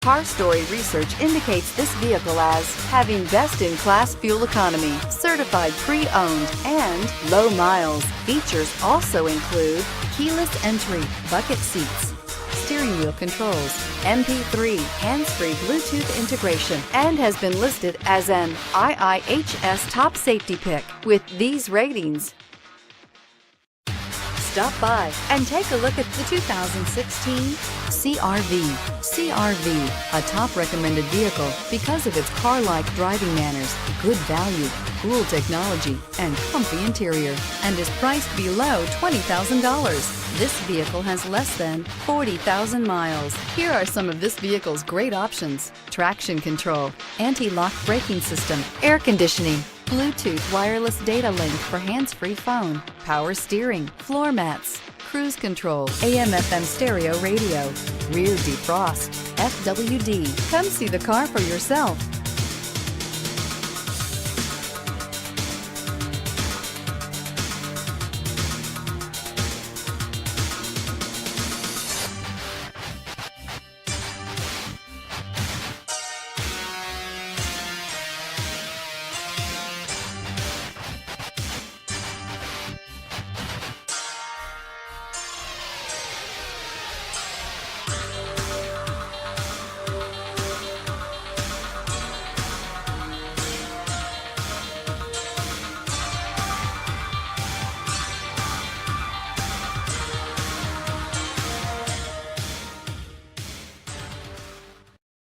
Car Story research indicates this vehicle as having best-in-class fuel economy, certified pre-owned, and low miles. Features also include keyless entry, bucket seats, steering wheel controls, MP3, hands-free Bluetooth integration, and has been listed as an IIHS top safety pick with these ratings. Stop by and take a look at the 2016 CR-V. CR-V, a top recommended vehicle because of its car-like driving manners, good value, cool technology, and comfy interior, and is priced below $20,000. This vehicle has less than 40,000 miles. Here are some of this vehicle's great options: traction control, anti-lock braking system, air conditioning, Bluetooth wireless data link for hands-free phone, power steering, floor mats, cruise control, AM/FM stereo radio, rear defrost, FWD. Come see the car for yourself.